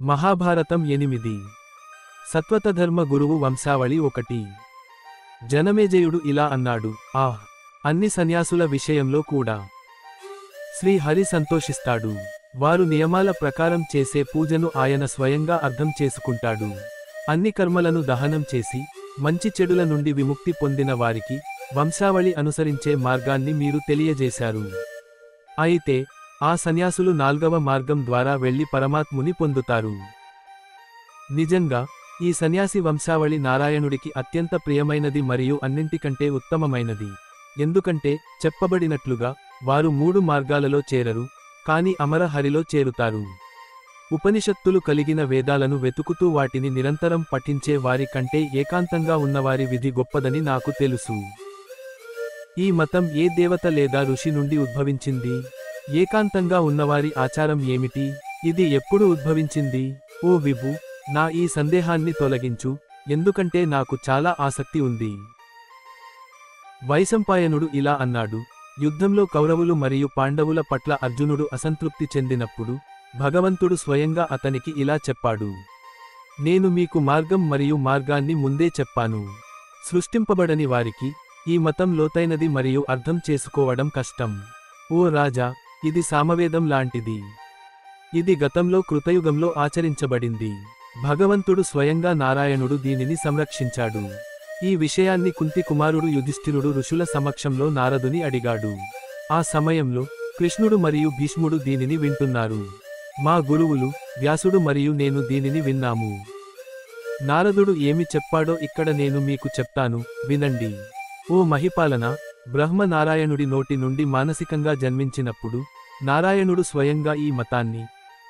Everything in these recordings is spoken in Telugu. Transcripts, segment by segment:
మహాభారతం 8 సత్వతధర్మ గురువు వంశావళి 1 జనమేజయుడు ఇలా అన్నాడు, అన్ని సన్యాసుల విషయంలో కూడా శ్రీ హరి సంతోషిస్తాడు. వారు నియమాల ప్రకారం చేసే పూజను ఆయన స్వయంగా అర్థం చేసుకుంటాడు. అన్ని కర్మలను దహనం చేసి మంచి చెడుల నుండి విముక్తి పొందిన వారికి వంశావళి అనుసరించే మార్గాన్ని మీరు తెలియజేశారు. అయితే ఆ సన్యాసులు 4వ మార్గం ద్వారా వెళ్లి పరమాత్ముని పొందుతారు. నిజంగా ఈ సన్యాసి వంశావళి నారాయణుడికి అత్యంత ప్రియమైనది మరియు అన్నింటికంటే ఉత్తమమైనది. ఎందుకంటే చెప్పబడినట్లుగా వారు 3 మార్గాలలో చేరరు, కాని అమర హరిలో చేరుతారు. ఉపనిషత్తులు కలిగిన వేదాలను వెతుకుతూ వాటిని నిరంతరం పఠించే వారి కంటే ఏకాంతంగా ఉన్నవారి విధి గొప్పదని నాకు తెలుసు. ఈ మతం ఏ దేవత లేదా ఋషి నుండి ఉద్భవించింది? ఏకాంతంగా ఉన్నవారి ఆచారం ఏమిటి? ఇది ఎప్పుడు ఉద్భవించింది? ఓ విభు, నా ఈ సందేహాన్ని తొలగించు, ఎందుకంటే నాకు చాలా ఆసక్తి ఉంది. వైశంపాయనుడు ఇలా అన్నాడు, యుద్ధంలో కౌరవులు మరియు పాండవుల పట్ల అర్జునుడు అసంతృప్తి చెందినప్పుడు భగవంతుడు స్వయంగా అతనికి ఇలా చెప్పాడు, నేను మీకు మార్గం మరియు మార్గాన్ని ముందే చెప్పాను. సృష్టింపబడని వారికి ఈ మతం లోతైనది మరియు అర్థం చేసుకోవడం కష్టం. ఓ రాజా, ఇది సామవేదం లాంటిది. ఇది గతంలో కృతయుగంలో ఆచరించబడింది. భగవంతుడు స్వయంగా నారాయణుడు దీనిని సంరక్షించాడు. ఈ విషయాన్ని కుంతి కుమారుడు యుధిష్ఠిరుడు ఋషుల సమక్షంలో నారదుని అడిగాడు. ఆ సమయంలో కృష్ణుడు మరియు భీష్ముడు దీనిని వింటున్నారు. మా గురువులు వ్యాసుడు మరియు నేను దీనిని విన్నాము. నారదుడు ఏమి చెప్పాడో ఇక్కడ నేను మీకు చెప్తాను, వినండి. ఓ మహిపాలన, బ్రహ్మ నారాయణుడి నోటి నుండి మానసికంగా జన్మించినప్పుడు నారాయణుడు స్వయంగా ఈ మతాన్ని,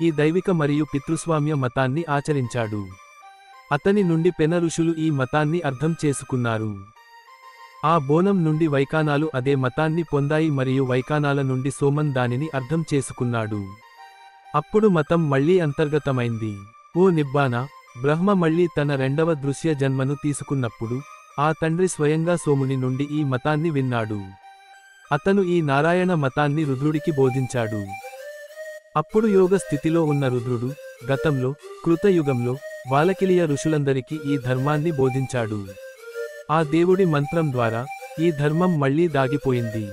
ఈ దైవిక మరియు పితృస్వామ్య మతాన్ని ఆచరించాడు. అతని నుండి పెన ఋషులు ఈ మతాన్ని అర్థం చేసుకున్నారు. ఆ బోనం నుండి వైకానాలు అదే మతాన్ని పొందాయి మరియు వైకానాల నుండి సోమన్ దానిని అర్థం చేసుకున్నాడు. అప్పుడు మతం మళ్లీ అంతర్గతమైంది. ఓ నిబ్బానా, బ్రహ్మ మళ్లీ తన 2వ దృశ్య జన్మను తీసుకున్నప్పుడు ఆ తండ్రి స్వయంగా సోముని నుండి ఈ మతాన్ని విన్నాడు. అతను ఈ నారాయణ మతాన్ని రుద్రుడికి బోధించాడు. అప్పుడు యోగ స్థితిలో ఉన్న రుద్రుడు గతంలో కృతయుగంలో వాలకిలియ ఋషులందరికీ ఈ ధర్మాన్ని బోధించాడు. ఆ దేవుడి మంత్రం ద్వారా ఈ ధర్మం మళ్లీ దాగిపోయింది.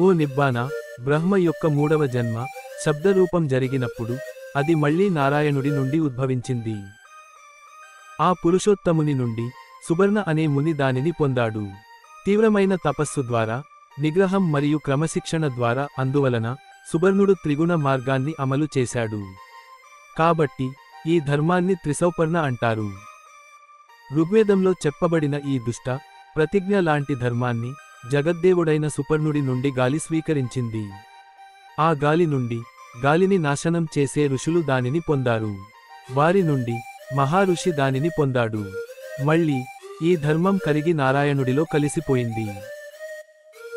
ఓ నిబ్బానా, బ్రహ్మ యొక్క 3వ జన్మ శబ్దరూపం జరిగినప్పుడు అది మళ్లీ నారాయణుడి నుండి ఉద్భవించింది. ఆ పురుషోత్తముని నుండి సుబర్ణ అనే ముని దానిని పొందాడు. తీవ్రమైన తపస్సు ద్వారా, నిగ్రహం మరియు క్రమశిక్షణ ద్వారా, అందువలన సుబర్ణుడు త్రిగుణ మార్గాన్ని అమలు చేశాడు. కాబట్టి ఈ ధర్మాన్ని త్రిసౌపర్ణ అంటారు. ఋగ్వేదంలో చెప్పబడిన ఈ దుష్ట ప్రతిజ్ఞ లాంటి ధర్మాన్ని జగద్దేవుడైన సుపర్ణుడి నుండి గాలి స్వీకరించింది. ఆ గాలి నుండి గాలిని నాశనం చేసే ఋషులు దానిని పొందారు. వారి నుండి మహారుషి దానిని పొందాడు. మళ్ళీ ఈ ధర్మం కరిగి నారాయణుడిలో కలిసిపోయింది.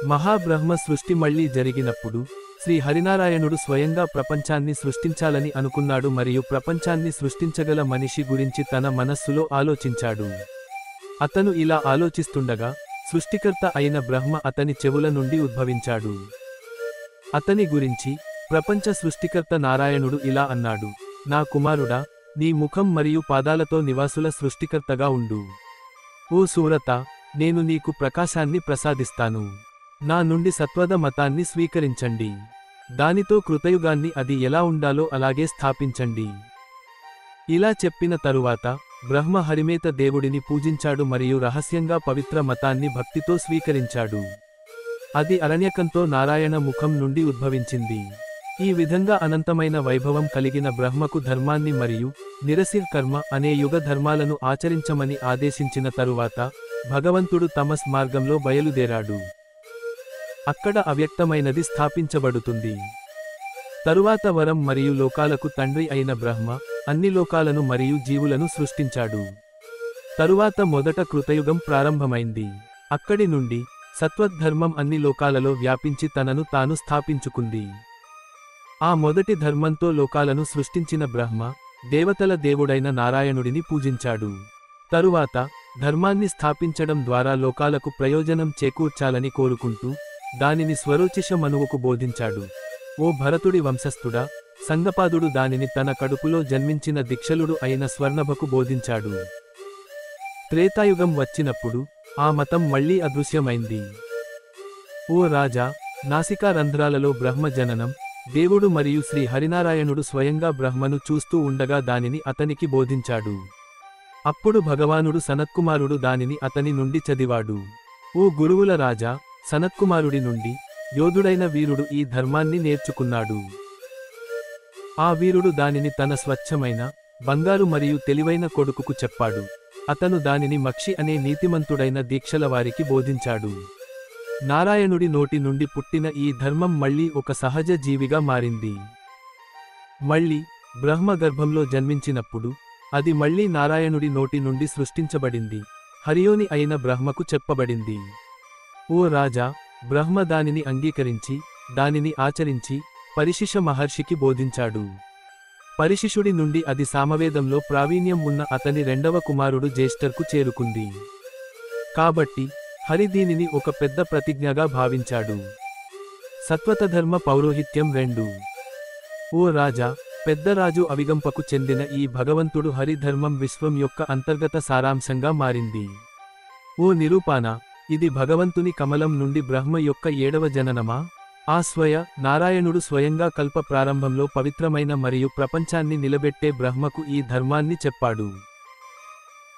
మహాబ్రహ్మ సృష్టి మళ్లీ జరిగినప్పుడు శ్రీ హరినారాయణుడు స్వయంగా ప్రపంచాన్ని సృష్టించాలని అనుకున్నాడు మరియు ప్రపంచాన్ని సృష్టించగల మనిషి గురించి తన మనస్సులో ఆలోచించాడు. అతను ఇలా ఆలోచిస్తుండగా సృష్టికర్త అయిన బ్రహ్మ అతని చెవుల నుండి ఉద్భవించాడు. అతని గురించి ప్రపంచ సృష్టికర్త నారాయణుడు ఇలా అన్నాడు, నా కుమారుడా, నీ ముఖం మరియు పాదాలతో నివాసుల సృష్టికర్తగా ఉండు. ఓ సూరత, నేను నీకు ప్రకాశాన్ని ప్రసాదిస్తాను. నా నుండి సత్వద మతాన్ని స్వీకరించండి. దానితో కృతయుగాన్ని అది ఎలా ఉండాలో అలాగే స్థాపించండి. ఇలా చెప్పిన తరువాత బ్రహ్మ హరిమేత దేవుడిని పూజించాడు మరియు రహస్యంగా పవిత్ర మతాన్ని భక్తితో స్వీకరించాడు. అది అరణ్యకంతో నారాయణ ముఖం నుండి ఉద్భవించింది. ఈ విధంగా అనంతమైన వైభవం కలిగిన బ్రహ్మకు ధర్మాన్ని మరియు నిరసిర్ కర్మ అనే యుగ ధర్మాలను ఆచరించమని ఆదేశించిన తరువాత భగవంతుడు తమస్ మార్గంలో బయలుదేరాడు. అక్కడ అవ్యక్తమైనది స్థాపించబడుతుంది. తరువాత వరం మరియు లోకాలకు తండ్రి అయిన బ్రహ్మ అన్ని లోకాలను మరియు జీవులను సృష్టించాడు. తరువాత మొదట కృతయుగం ప్రారంభమైంది. అక్కడి నుండి సత్వద్ధర్మం అన్ని లోకాలలో వ్యాపించి తనను తాను స్థాపించుకుంది. ఆ మొదటి ధర్మంతో లోకాలను సృష్టించిన బ్రహ్మ దేవతల దేవుడైన నారాయణుడిని పూజించాడు. తరువాత ధర్మాన్ని స్థాపించడం ద్వారా లోకాలకు ప్రయోజనం చేకూర్చాలని కోరుకుంటూ దానిని స్వరోచిష మనువుకు బోధించాడు. ఓ భరతుడి వంశస్థుడా, సంగపాదుడు దానిని తన కడుపులో జన్మించిన దిక్షలుడు అయిన స్వర్ణభకు బోధించాడు. త్రేతాయుగం వచ్చినప్పుడు ఆ మతం మళ్లీ అదృశ్యమైంది. ఓ రాజా, నాసికా రంధ్రాలలో బ్రహ్మ జననం, దేవుడు మరియు శ్రీ హరినారాయణుడు స్వయంగా బ్రహ్మను చూస్తూ ఉండగా దానిని అతనికి బోధించాడు. అప్పుడు భగవానుడు సనత్కుమారుడు దానిని అతని నుండి చదివాడు. ఓ గురువుల రాజా, సనత్కుమారుడి నుండి యోధుడైన వీరుడు ఈ ధర్మాన్ని నేర్చుకున్నాడు. ఆ వీరుడు దానిని తన స్వచ్ఛమైన, బంగారు మరియు తెలివైన కొడుకుకు చెప్పాడు. అతను దానిని మక్షి అనే నీతిమంతుడైన దీక్షల వారికి బోధించాడు. నారాయణుడి నోటి నుండి పుట్టిన ఈ ధర్మం మళ్లీ ఒక సహజ జీవిగా మారింది. మళ్లీ బ్రహ్మ గర్భంలో జన్మించినప్పుడు అది మళ్లీ నారాయణుడి నోటి నుండి సృష్టించబడింది, హరియోని అయిన బ్రహ్మకు చెప్పబడింది. ఓ రాజా, బ్రహ్మ దానిని అంగీకరించి దానిని ఆచరించి పరిశిష మహర్షికి బోధించాడు. పరిశిషుడి నుండి అది సామవేదంలో ప్రావీణ్యం ఉన్న అతని రెండవ కుమారుడు జ్యేష్ఠర్కు చేరుకుంది. కాబట్టి హరి దీనిని ఒక పెద్ద ప్రతిజ్ఞగా భావించాడు. సత్వతధర్మ పౌరోహిత్యం 2. ఓ రాజా, పెద్దరాజు అవిగంపకు చెందిన ఈ భగవంతుడు హరిధర్మం విశ్వం యొక్క అంతర్గత సారాంశంగా మారింది. ఓ నిరూపాన, ఇది భగవంతుని కమలం నుండి బ్రహ్మ యొక్క 7వ జననమా? ఆ నారాయణుడు స్వయంగా కల్ప ప్రారంభంలో పవిత్రమైన మరియు ప్రపంచాన్ని నిలబెట్టే బ్రహ్మకు ఈ ధర్మాన్ని చెప్పాడు.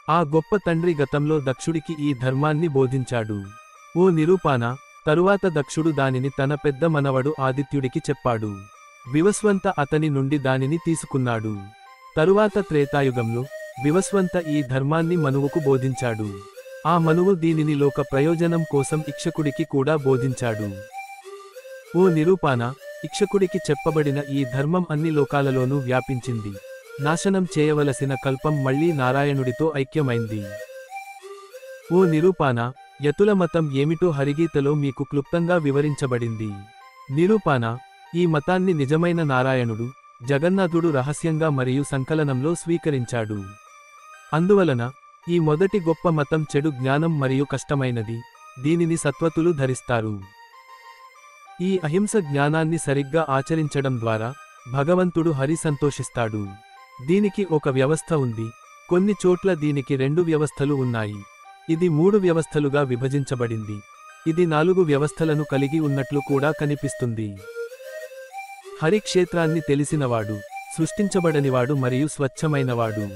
ఆ గొప్ప తండ్రి గతంలో దక్షుడికి ఈ ధర్మాన్ని బోధించాడు. ఓ నిరూపాన, తరువాత దక్షుడు దానిని తన పెద్ద మనవడు ఆదిత్యుడికి చెప్పాడు. వివస్వంత అతని నుండి దానిని తీసుకున్నాడు. తరువాత త్రేతాయుగంలో వివస్వంత ఈ ధర్మాన్ని మనువుకు బోధించాడు. ఆ మనువు దీనిని లోక ప్రయోజనం కోసం ఇక్షకుడికి కూడా బోధించాడు. ఓ నిరూపాన, ఇక్షకుడికి చెప్పబడిన ఈ ధర్మం అన్ని లోకాలలోనూ వ్యాపించింది. నాశనం చేయవలసిన కల్పం మళ్లీ నారాయణుడితో ఐక్యమైంది. ఓ నిరూపాన, యతుల మతం ఏమిటో హరిగీతలో మీకు క్లుప్తంగా వివరించబడింది. నిరూపాన, ఈ మతాన్ని నిజమైన నారాయణుడు, జగన్నాథుడు రహస్యంగా మరియు సంకలనంలో స్వీకరించాడు. అందువలన ఈ మొదటి గొప్ప మతం చెడు జ్ఞానం మరియు కష్టమైనది, దీనిని సత్వతులు ధరిస్తారు. ఈ అహింస జ్ఞానాన్ని సరిగ్గా ఆచరించడం ద్వారా భగవంతుడు హరి సంతోషిస్తాడు. దీనికి ఒక వ్యవస్థ ఉంది, కొన్ని చోట్ల దీనికి 2 వ్యవస్థలు ఉన్నాయి. ఇది 3 వ్యవస్థలుగా విభజించబడింది. ఇది 4 వ్యవస్థలను కలిగి ఉన్నట్లు కూడా కనిపిస్తుంది. హరి క్షేత్రాన్ని తెలిసినవాడు, సృష్టించబడనివాడు మరియు స్వచ్ఛమైనవాడు.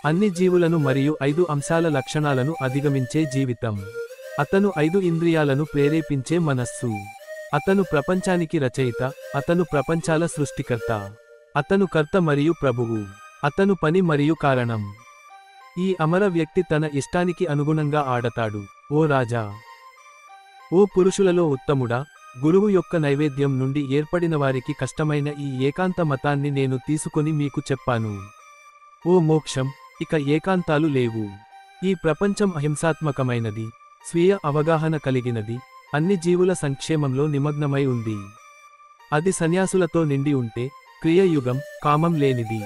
అన్ని జీవులను మరియు 5 అంశాల లక్షణాలను అధిగమించే జీవితం. అతను 5 ఇంద్రియాలను ప్రేరేపించే మనస్సు. అతను ప్రపంచానికి రచయిత, అతను ప్రపంచాల సృష్టికర్త. అతను కర్త మరియు ప్రభువు. అతను పని మరియు కారణం. ఈ అమర వ్యక్తి తన ఇష్టానికి అనుగుణంగా ఆడతాడు. ఓ రాజా, ఓ పురుషులలో ఉత్తముడా, గురువు యొక్క నైవేద్యం నుండి ఏర్పడిన వారికి కష్టమైన ఈ ఏకాంత మతాన్ని నేను తీసుకొని మీకు చెప్పాను. ఓ మోక్షం, ఇక ఏకాంతాలు లేవు. ఈ ప్రపంచం అహింసాత్మకమైనది, స్వీయ అవగాహన కలిగినది, అన్ని జీవుల సంక్షేమంలో నిమగ్నమై ఉంది. అది సన్యాసులతో నిండి ఉంటే క్రియయుగం, కామం లేనిది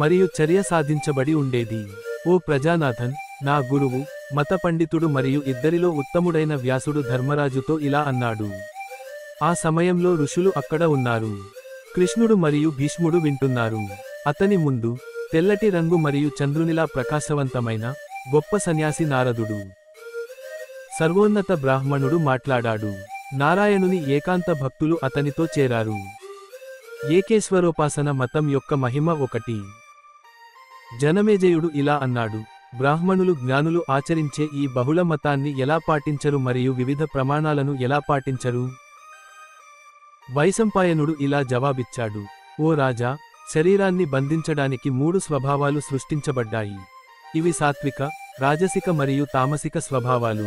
మరియు చర్య సాధించబడి ఉండేది. ఓ ప్రజానాథన్, నా గురువు, మత పండితుడు మరియు ఇద్దరిలో ఉత్తముడైన వ్యాసుడు ధర్మరాజుతో ఇలా అన్నాడు. ఆ సమయంలో ఋషులు అక్కడ ఉన్నారు. కృష్ణుడు మరియు భీష్ముడు వింటున్నారు. అతని ముందు తెల్లటి రంగు మరియు చంద్రునిలా ప్రకాశవంతమైన గొప్ప సన్యాసి నారదుడు, సర్వోన్నత బ్రాహ్మణుడు మాట్లాడాడు. నారాయణుని ఏకాంత భక్తులు అతనితో చేరారు. ఏకేశ్వరోపాసన మతం యొక్క మహిమ 1. జనమేజయుడు ఇలా అన్నాడు, బ్రాహ్మణులు జ్ఞానులు ఆచరించే ఈ బహుళ మతాన్ని ఎలా పాటించరు మరియు వివిధ ప్రమాణాలను ఎలా పాటించరు? వైశంపాయనుడు ఇలా జవాబిచ్చాడు, ఓ రాజా, శరీరాన్ని బంధించడానికి 3 స్వభావాలు సృష్టించబడ్డాయి. ఇవి సాత్విక, రాజసిక మరియు తామసిక స్వభావాలు.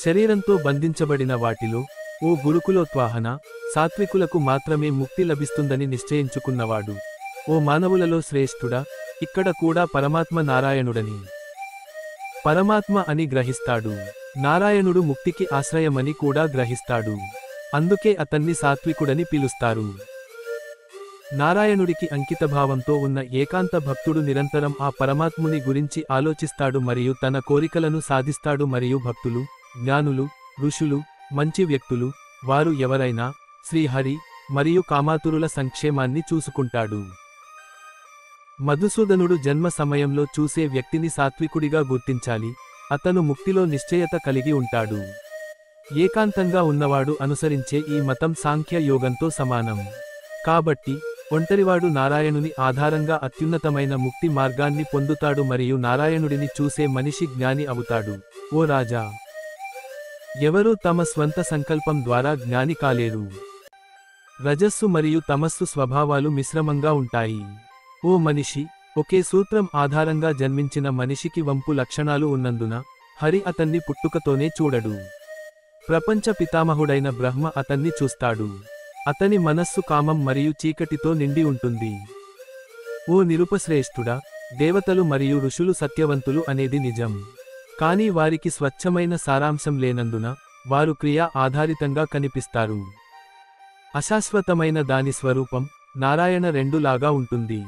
శరీరంతో బంధించబడిన వాటిలో ఓ గురుకులోత్వాహన, సాత్వికులకు మాత్రమే ముక్తి లభిస్తుందని నిశ్చయించుకున్నవాడు. ఓ మానవులలో శ్రేష్ఠుడా, ఇక్కడ కూడా పరమాత్మ నారాయణుడని పరమాత్మ అని గ్రహిస్తాడు. నారాయణుడు ముక్తికి ఆశ్రయమని కూడా గ్రహిస్తాడు. అందుకే అతన్ని సాత్వికుడని పిలుస్తారు. నారాయణుడికి అంకితభావంతో ఉన్న ఏకాంత భక్తుడు నిరంతరం ఆ పరమాత్ముని గురించి ఆలోచిస్తాడు మరియు తన కోరికలను సాధిస్తాడు. మరియు భక్తులు, జ్ఞానులు, ఋషులు, మంచి వ్యక్తులు, వారు ఎవరైనా శ్రీహరి మరియు కామాతురుల సంక్షేమాన్ని చూసుకుంటాడు. మధుసూదనుడు జన్మ సమయంలో చూసే వ్యక్తిని సాత్వికుడిగా గుర్తించాలి, అతను ముక్తిలో నిశ్చయత కలిగి ఉంటాడు. ఏకాంతంగా ఉన్నవాడు అనుసరించే ఈ మతం సాంఖ్య యోగంతో సమానం. కాబట్టి ఒంటరివాడు నారాయణుని ఆధారంగా అత్యున్నతమైన ముక్తి మార్గాన్ని పొందుతాడు మరియు నారాయణుడిని చూసే మనిషి జ్ఞాని అవుతాడు. ఓ రాజా, ఎవరూ తమ స్వంత సంకల్పం ద్వారా జ్ఞాని కాలేరు. రజస్సు మరియు తమస్సు స్వభావాలు మిశ్రమంగా ఉంటాయి. ఓ మనిషి, ఒకే సూత్రం ఆధారంగా జన్మించిన మనిషికి వంపు లక్షణాలు ఉన్నందున హరి అతన్ని పుట్టుకతోనే చూడడు. ప్రపంచ పితామహుడైన బ్రహ్మ అతన్ని చూస్తాడు. అతని మనస్సు కామం మరియు చీకటితో నిండి ఉంటుంది. ఓ నిరుపశ్రేష్ఠుడా, దేవతలు మరియు ఋషులు సత్యవంతులు అనేది నిజం. కానీ వారికి స్వచ్ఛమైన సారాంశం లేనందున వారు క్రియా ఆధారితంగా కనిపిస్తారు. అశాశ్వతమైన దాని స్వరూపం నారాయణ రెండులాగా ఉంటుంది.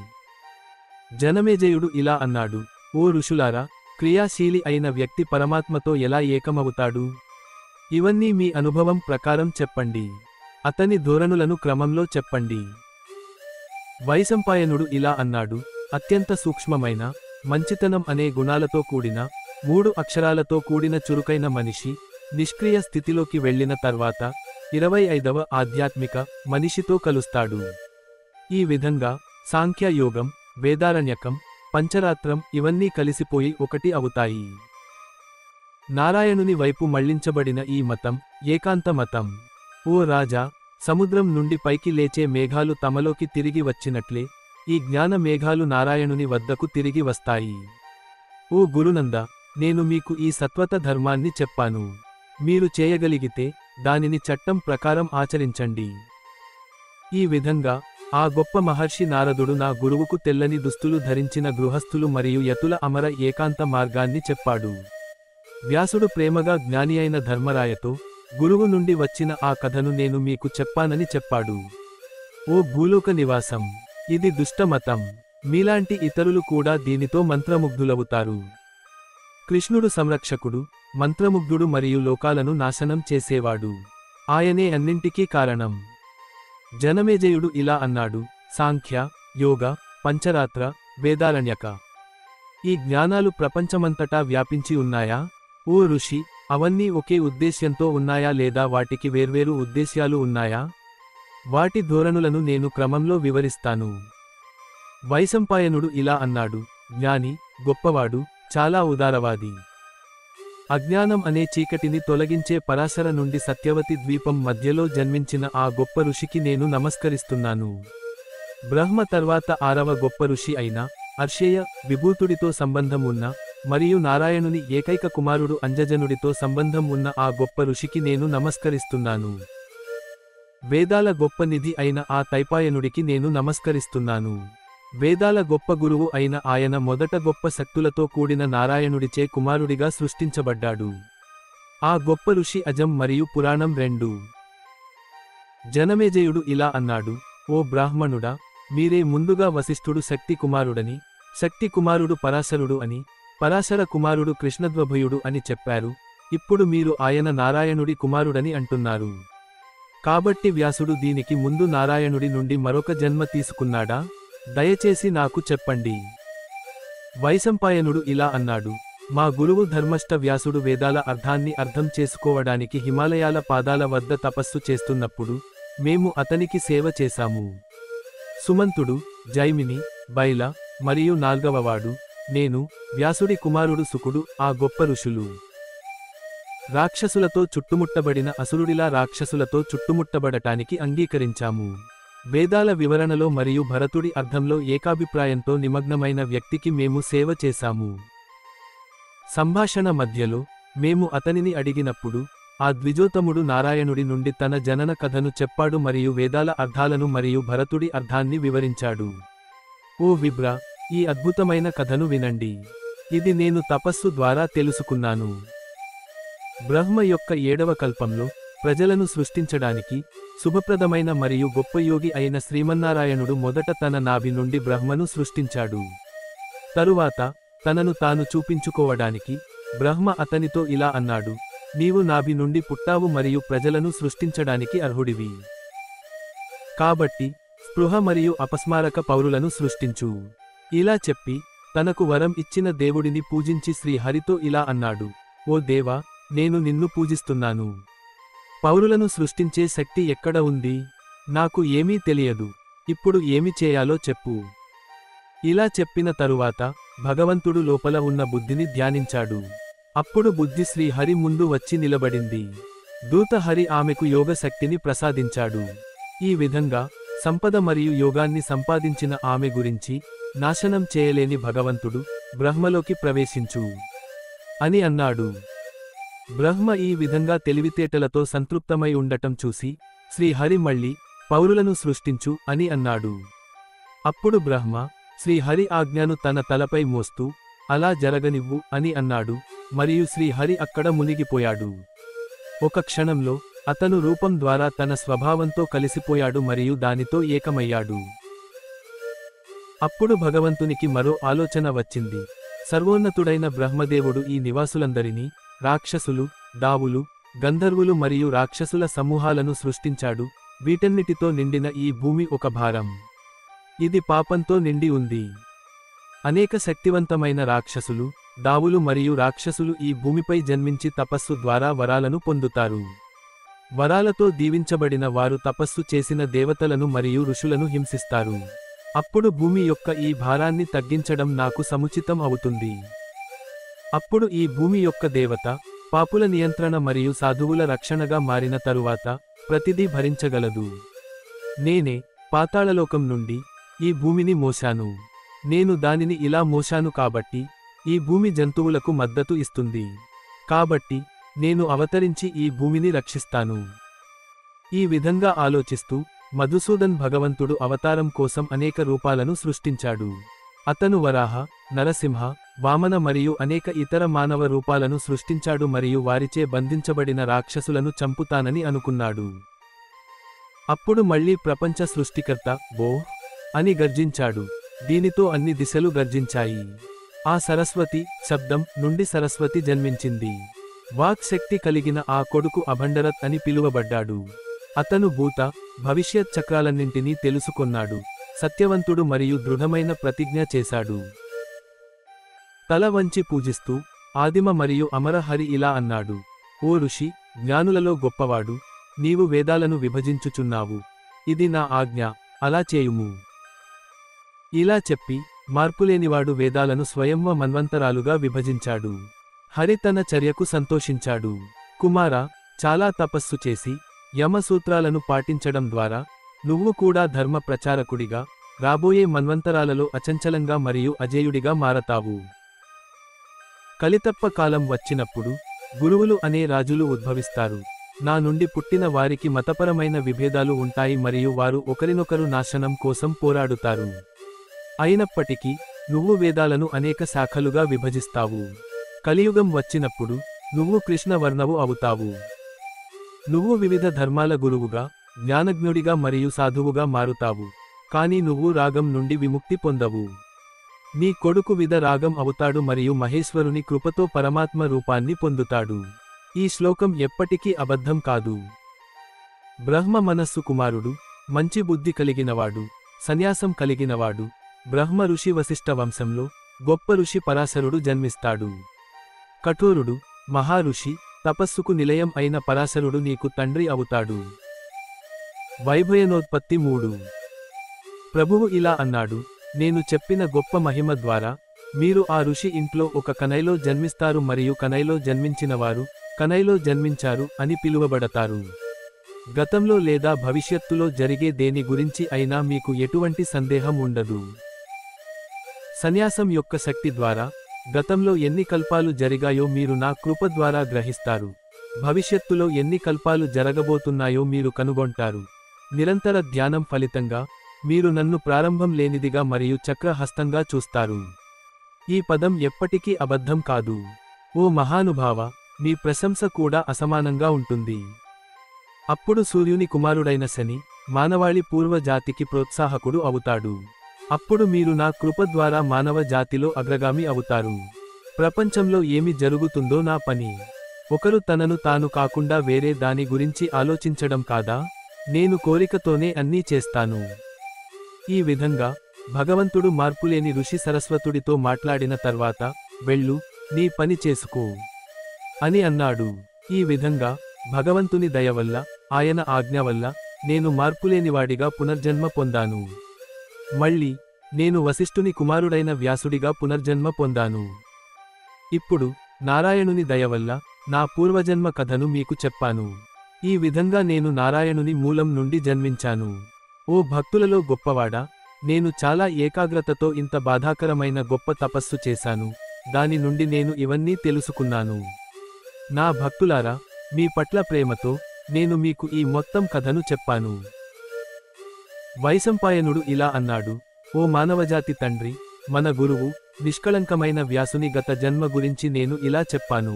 జనమేజయుడు ఇలా అన్నాడు, ఓ ఋషులారా, క్రియాశీలి అయిన వ్యక్తి పరమాత్మతో ఎలా ఏకమవుతాడు? ఇవన్నీ మీ అనుభవం ప్రకారం చెప్పండి. అతని ధోరణులను క్రమంలో చెప్పండి. వైశంపాయనుడు ఇలా అన్నాడు, అత్యంత సూక్ష్మమైన మంచితనం అనే గుణాలతో కూడిన 3 అక్షరాలతో కూడిన చురుకైన మనిషి నిష్క్రియ స్థితిలోకి వెళ్ళిన తర్వాత 25వ ఆధ్యాత్మిక మనిషితో కలుస్తాడు. ఈ విధంగా సాంఖ్య యోగం, వేదారణ్యకం, పంచరాత్రం ఇవన్నీ కలిసిపోయి ఒకటి అవుతాయి. నారాయణుని వైపు మళ్లించబడిన ఈ మతం ఏకాంత మతం. ఓ రాజా, సముద్రం నుండి పైకి లేచే మేఘాలు తమలోకి తిరిగి వచ్చినట్లే ఈ జ్ఞాన మేఘాలు నారాయణుని వద్దకు తిరిగి వస్తాయి. ఓ గురునంద, నేను మీకు ఈ సత్వత ధర్మాన్ని చెప్పాను. మీరు చేయగలిగితే దానిని చట్టం ప్రకారం ఆచరించండి. ఈ విధంగా ఆ గొప్ప మహర్షి నారదుడు నా గురువుకు తెల్లని దుస్తులు ధరించిన గృహస్థులు మరియు యతుల అమర ఏకాంత మార్గాన్ని చెప్పాడు. వ్యాసుడు ప్రేమగా జ్ఞాని అయిన ధర్మరాయతో గురువు నుండి వచ్చిన ఆ కథను నేను మీకు చెప్పానని చెప్పాడు. ఓ భూలోక నివాసం, ఇది దుష్టమతం. మీలాంటి ఇతరులు కూడా దీనితో మంత్రముగ్ధులవుతారు. కృష్ణుడు సంరక్షకుడు, మంత్రముగ్ధుడు మరియు లోకాలను నాశనం చేసేవాడు. ఆయనే అన్నింటికీ కారణం. జనమేజయుడు ఇలా అన్నాడు, సాంఖ్య, యోగ, పంచరాత్ర, వేదారణ్యక ఈ జ్ఞానాలు ప్రపంచమంతటా వ్యాపించి ఉన్నాయా? ఓ ఋషి, అవన్నీ ఒకే ఉద్దేశ్యంతో ఉన్నాయా లేదా వాటికి వేర్వేరు ఉద్దేశ్యాలు ఉన్నాయా? వాటి ధోరణులను నేను క్రమంలో వివరిస్తాను. వైశంపాయనుడు ఇలా అన్నాడు, జ్ఞాని, గొప్పవాడు, చాలా ఉదారవాది. అజ్ఞానం అనే చీకటిని తొలగించే పరాశర నుండి సత్యవతి ద్వీపం మధ్యలో జన్మించిన ఆ గొప్ప ఋషికి నేను నమస్కరిస్తున్నాను. బ్రహ్మ తర్వాత 6వ గొప్ప ఋషి అయిన అర్షేయ విభూతుడితో సంబంధం ఉన్న మరియు నారాయణుని ఏకైక కుమారుడు అంజజనుడితో సంబంధం ఉన్న ఆ గొప్ప ఋషికి నేను నమస్కరిస్తున్నాను. వేదాల గొప్ప నిధి అయిన ఆ తైపాయనుడికి నేను నమస్కరిస్తున్నాను. వేదాల గొప్ప గురువు అయిన ఆయన మొదట గొప్ప శక్తులతో కూడిన నారాయణుడిచే కుమారుడిగా సృష్టించబడ్డాడు. ఆ గొప్ప ఋషి అజం మరియు పురాణం 2. జనమేజయుడు ఇలా అన్నాడు, ఓ బ్రాహ్మణుడా, మీరే ముందుగా వశిష్ఠుడు శక్తి కుమారుడని, శక్తి కుమారుడు పరాశరుడు అని, పరాశర కుమారుడు కృష్ణద్వభయుడు అని చెప్పారు. ఇప్పుడు మీరు ఆయన నారాయణుడి కుమారుడని అంటున్నారు. కాబట్టి వ్యాసుడు దీనికి ముందు నారాయణుడి నుండి మరొక జన్మ తీసుకున్నాడా? దయచేసి నాకు చెప్పండి. వైశంపాయనుడు ఇలా అన్నాడు, మా గురువు ధర్మష్ట వ్యాసుడు వేదాల అర్థాన్ని అర్థం చేసుకోవడానికి హిమాలయాల పాదాల వద్ద తపస్సు చేస్తున్నప్పుడు మేము అతనికి సేవ చేశాము. సుమంతుడు, జైమిని, బైల మరియు 4వవాడు నేను, వ్యాసుడి కుమారుడు సుకుడు ఆ గొప్ప ఋషులు. రాక్షసులతో చుట్టుముట్టబడిన అసురుడిలా రాక్షసులతో చుట్టుముట్టబడటానికి అంగీకరించాము. వేదాల వివరణలో మరియు భరతుడి అర్థంలో ఏకాభిప్రాయంతో నిమగ్నమైన వ్యక్తికి మేము సేవ చేశాము. సంభాషణ మధ్యలో మేము అతనిని అడిగినప్పుడు ఆ ద్విజోత్తముడు నారాయణుడి నుండి తన జనన కథను చెప్పాడు మరియు వేదాల అర్థాలను మరియు భరతుడి అర్థాన్ని వివరించాడు. ఓ విభ్ర, ఈ అద్భుతమైన కథను వినండి. ఇది నేను తపస్సు ద్వారా తెలుసుకున్నాను. బ్రహ్మ యొక్క 7వ కల్పంలో ప్రజలను సృష్టించడానికి శుభప్రదమైన మరియు గొప్ప యోగి అయిన శ్రీమన్నారాయణుడు మొదట తన నాభి నుండి బ్రహ్మను సృష్టించాడు. తరువాత తనను తాను చూపించుకోవడానికి బ్రహ్మ అతనితో ఇలా అన్నాడు, నీవు నాభి నుండి పుట్టావు మరియు ప్రజలను సృష్టించడానికి అర్హుడివి. కాబట్టి స్పృహ మరియు అపస్మారక పౌరులను సృష్టించు. ఇలా చెప్పి తనకు వరం ఇచ్చిన దేవుడిని పూజించి శ్రీహరితో ఇలా అన్నాడు, ఓ దేవా, నేను నిన్ను పూజిస్తున్నాను. పౌరులను సృష్టించే శక్తి ఎక్కడ ఉంది? నాకు ఏమీ తెలియదు. ఇప్పుడు ఏమి చేయాలో చెప్పు. ఇలా చెప్పిన తరువాత భగవంతుడు లోపల ఉన్న బుద్ధిని ధ్యానించాడు. అప్పుడు బుద్ధి శ్రీహరి ముందు వచ్చి నిలబడింది. దూత హరి ఆమెకు యోగ శక్తిని ప్రసాదించాడు. ఈ విధంగా సంపద మరియు యోగాన్ని సంపాదించిన ఆమె గురించి నాశనం చేయలేని భగవంతుడు బ్రహ్మలోకి ప్రవేశించు అని అన్నాడు. బ్రహ్మ ఈ విధంగా తెలివితేటలతో సంతృప్తమై ఉండటం చూసి శ్రీహరి మళ్ళీ పౌరులను సృష్టించు అని అన్నాడు. అప్పుడు బ్రహ్మ శ్రీహరి ఆజ్ఞను తన తలపై మోస్తూ అలా జరగనివ్వు అని అన్నాడు మరియు శ్రీహరి అక్కడ మునిగిపోయాడు. ఒక క్షణంలో అతను రూపం ద్వారా తన స్వభావంతో కలిసిపోయాడు మరియు దానితో ఏకమయ్యాడు. అప్పుడు భగవంతునికి మరో ఆలోచన వచ్చింది. సర్వోన్నతుడైన బ్రహ్మదేవుడు ఈ నివాసులందరినీ రాక్షసులు, దావులు, గంధర్వులు మరియు రాక్షసుల సమూహాలను సృష్టించాడు. వీటన్నిటితో నిండిన ఈ భూమి ఒక భారం. ఇది పాపంతో నిండి ఉంది. అనేక శక్తివంతమైన రాక్షసులు, దావులు మరియు రాక్షసులు ఈ భూమిపై జన్మించి తపస్సు ద్వారా వరాలను పొందుతారు. వరాలతో దీవించబడిన వారు తపస్సు చేసిన దేవతలను మరియు ఋషులను హింసిస్తారు. అప్పుడు భూమి యొక్క ఈ భారాన్ని తగ్గించడం నాకు సముచితం అవుతుంది. అప్పుడు ఈ భూమి యొక్క దేవత పాపుల నియంత్రణ మరియు సాధువుల రక్షణగా మారిన తరువాత ప్రతిదీ భరించగలదు. నేనే పాతాళలోకం నుండి ఈ భూమిని మోశాను. నేను దానిని ఇలా మోశాను కాబట్టి ఈ భూమి జంతువులకు మద్దతు ఇస్తుంది. కాబట్టి నేను అవతరించి ఈ భూమిని రక్షిస్తాను. ఈ విధంగా ఆలోచిస్తూ మధుసూదన్ భగవంతుడు అవతారం కోసం అనేక రూపాలను సృష్టించాడు. అతను వరాహ, నరసింహ, వామన మరియు అనేక ఇతర మానవ రూపాలను సృష్టించాడు మరియు వారిచే బంధించబడిన రాక్షసులను చంపుతానని అనుకున్నాడు. అప్పుడు మళ్ళీ ప్రపంచ సృష్టికర్త బో అని గర్జించాడు. దీనితో అన్ని దిశలు గర్జించాయి. ఆ సరస్వతి శబ్దం నుండి సరస్వతి జన్మించింది. వాక్ శక్తి కలిగిన ఆ కొడుకు అభండరత్ అని పిలువబడ్డాడు. అతను భూత, భవిష్యత్ చక్రాలన్నింటినీ తెలుసుకొన్నాడు. సత్యవంతుడు మరియు దృఢమైన ప్రతిజ్ఞ చేశాడు. తల వంచి పూజిస్తూ ఆదిమ మరియు అమర హరి ఇలా అన్నాడు, ఓ ఋషి, జ్ఞానులలో గొప్పవాడు, నీవు వేదాలను విభజించుచున్నావు. ఇది నా ఆజ్ఞ, అలా చేయుము. ఇలా చెప్పి మార్పులేనివాడు వేదాలను స్వయంవ మన్వంతరాలుగా విభజించాడు. హరి తన చర్యకు సంతోషించాడు. కుమారా, చాలా తపస్సు చేసి యమసూత్రాలను పాటించడం ద్వారా నువ్వు కూడా ధర్మ ప్రచారకుడిగా రాబోయే మన్వంతరాలలో అచంచలంగా మరియు అజేయుడిగా మారతావు. కలితప్ప కాలం వచ్చినప్పుడు గురువులు అనే రాజులు ఉద్భవిస్తారు. నా నుండి పుట్టిన వారికి మతపరమైన విభేదాలు ఉంటాయి మరియు వారు ఒకరినొకరు నాశనం కోసం పోరాడుతారు. అయినప్పటికీ నువ్వు వేదాలను అనేక శాఖలుగా విభజిస్తావు. కలియుగం వచ్చినప్పుడు నువ్వు కృష్ణవర్ణవు అవుతావు. నువ్వు వివిధ ధర్మాల గురువుగా, జ్ఞానజ్ఞుడిగా మరియు సాధువుగా మారుతావు. కానీ నువ్వు రాగం నుండి విముక్తి పొందవు. నీ కొడుకు విద రాగం అవుతాడు మరియు మహేశ్వరుని కృపతో పరమాత్మ రూపాన్ని పొందుతాడు. ఈ శ్లోకం ఎప్పటికీ అబద్ధం కాదు. బ్రహ్మ మనస్సు కుమారుడు, మంచి బుద్ధి కలిగినవాడు, సన్యాసం కలిగినవాడు. బ్రహ్మ ఋషి వశిష్ఠ వంశంలో గొప్ప ఋషి పరాశరుడు జన్మిస్తాడు. కఠోరుడు, మహాఋషి, తపస్సుకు నిలయం అయిన పరాశరుడు నీకు తండ్రి అవుతాడు. వైభయనోత్పత్తి 3. ప్రభువు ఇలా అన్నాడు, నేను చెప్పిన గొప్ప మహిమ ద్వారా మీరు ఆ ఋషి ఇంట్లో ఒక కనైలో జన్మిస్తారు మరియు కనైలో జన్మించినవారు కనైలో జన్మించారు అని పిలువబడతారు. గతంలో లేదా భవిష్యత్తులో జరిగే దేని గురించి అయినా మీకు ఎటువంటి సందేహం ఉండదు. సన్యాసం యొక్క శక్తి ద్వారా గతంలో ఎన్ని కల్పాలు జరిగాయో మీరు నా కృప ద్వారా గ్రహిస్తారు. భవిష్యత్తులో ఎన్ని కల్పాలు జరగబోతున్నాయో మీరు కనుగొంటారు. నిరంతర ధ్యానం ఫలితంగా మీరు నన్ను ప్రారంభం లేనిదిగా మరియు చక్రహస్తంగా చూస్తారు. ఈ పదం ఎప్పటికీ అబద్ధం కాదు. ఓ మహానుభావ, మీ ప్రశంస కూడా అసమానంగా ఉంటుంది. అప్పుడు సూర్యుని కుమారుడైన శని మానవాళి పూర్వ జాతికి ప్రోత్సాహకుడు అవుతాడు. అప్పుడు మీరు నా కృప ద్వారా మానవ జాతిలో అగ్రగామి అవుతారు. ప్రపంచంలో ఏమి జరుగుతుందో నా పని. ఒకరు తనను తాను కాకుండా వేరే దాని గురించి ఆలోచించడం కాదా? నేను కోరికతోనే అన్నీ చేస్తాను. ఈ విధంగా భగవంతుడు మార్పులేని ఋషి సరస్వతుడితో మాట్లాడిన తర్వాత, వెళ్ళు, నీ పని చేసుకో అని అన్నాడు. ఈ విధంగా భగవంతుని దయ వల్ల, ఆయన ఆజ్ఞ వల్ల నేను మార్పులేనివాడిగా పునర్జన్మ పొందాను. మళ్ళీ నేను వశిష్ఠుని కుమారుడైన వ్యాసుడిగా పునర్జన్మ పొందాను. ఇప్పుడు నారాయణుని దయ వల్ల నా పూర్వజన్మ కథను మీకు చెప్పాను. ఈ విధంగా నేను నారాయణుని మూలం నుండి జన్మించాను. ఓ భక్తులలో గొప్పవాడా, నేను చాలా ఏకాగ్రతతో ఇంత బాధాకరమైన గొప్ప తపస్సు చేశాను. దాని నుండి నేను ఇవన్నీ తెలుసుకున్నాను. నా భక్తులారా, మీ పట్ల ప్రేమతో నేను మీకు ఈ మొత్తం కథను చెప్పాను. వైశంపాయనుడు ఇలా అన్నాడు: ఓ మానవజాతి తండ్రి, మన గురువు నిష్కళంకమైన వ్యాసుని గత జన్మ గురించి నేను ఇలా చెప్పాను.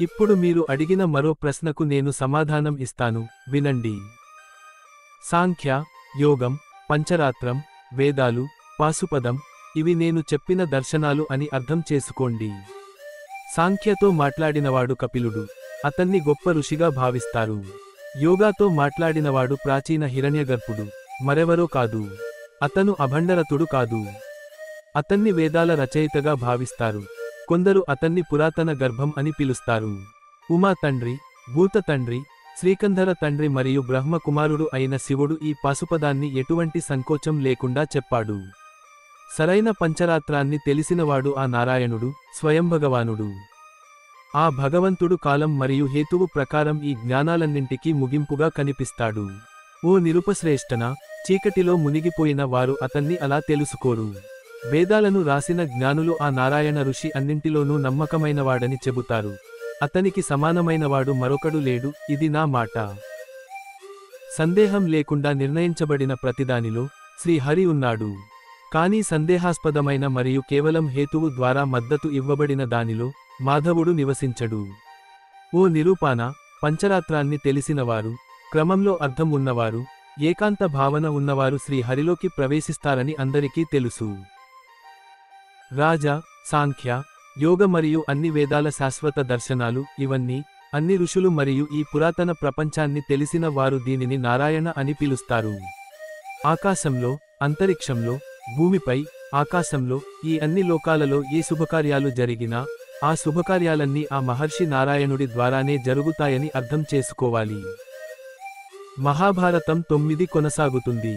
ఇప్పుడు మీరు అడిగిన మరో ప్రశ్నకు నేను సమాధానం ఇస్తాను, వినండి. సాంఖ్య, యోగం, పంచరాత్రం, వేదాలు, పాశుపదం, ఇవి నేను చెప్పిన దర్శనాలు అని అర్థం చేసుకోండి. సాంఖ్యతో మాట్లాడినవాడు కపిలుడు, అతన్ని గొప్ప ఋషిగా భావిస్తారు. యోగాతో మాట్లాడినవాడు ప్రాచీన హిరణ్యగర్భుడు, మరెవరో కాదు. అతను అభండరతుడు కాదు. అతన్ని వేదాల రచయితగా భావిస్తారు. కొందరు అతన్ని పురాతన గర్భం అని పిలుస్తారు. ఉమా తండ్రి, భూత తండ్రి, శ్రీకంధర తండ్రి మరియు బ్రహ్మ కుమారుడు అయిన శివుడు ఈ పాశుపదాన్ని ఎటువంటి సంకోచం లేకుండా చెప్పాడు. సరైన పంచరాత్రాన్ని తెలిసినవాడు ఆ నారాయణుడు, స్వయంభగవానుడు. ఆ భగవంతుడు కాలం మరియు హేతువు ప్రకారం ఈ జ్ఞానాలన్నింటికీ ముగింపుగా కనిపిస్తాడు. ఓ నిరుపశ్రేష్టన, చీకటిలో మునిగిపోయిన వారు అతన్ని అలా తెలుసుకోరు. వేదాలను రాసిన జ్ఞానులు ఆ నారాయణ ఋషి అన్నింటిలోనూ నమ్మకమైనవాడని చెబుతారు. అతనికి సమానమైనవాడు మరొకడు లేడు, ఇది నా మాట. సందేహం లేకుండా నిర్ణయించబడిన ప్రతిదానిలో శ్రీహరి ఉన్నాడు. కానీ సందేహాస్పదమైన మరియు కేవలం హేతువు ద్వారా మద్దతు ఇవ్వబడిన దానిలో మాధవుడు నివసించడు. ఓ నిరూపాన, పంచరాత్రాన్ని తెలిసినవారు, క్రమంలో అర్థం ఉన్నవారు, ఏకాంత భావన ఉన్నవారు శ్రీహరిలోకి ప్రవేశిస్తారని అందరికీ తెలుసు. రాజ, సాంఖ్య, యోగ మరియు అన్ని వేదాల శాశ్వత దర్శనాలు, ఇవన్నీ అన్ని ఋషులు మరియు ఈ పురాతన ప్రపంచాన్ని తెలిసిన వారు దీనిని నారాయణ అని పిలుస్తారు. ఆకాశంలో, అంతరిక్షంలో, భూమిపై, ఆకాశంలో, ఈ అన్ని లోకాలలో ఏ శుభకార్యాలు జరిగినా ఆ శుభకార్యాలన్నీ ఆ మహర్షి నారాయణుడి ద్వారానే జరుగుతాయని అర్థం చేసుకోవాలి. మహాభారతం 9 కొనసాగుతుంది.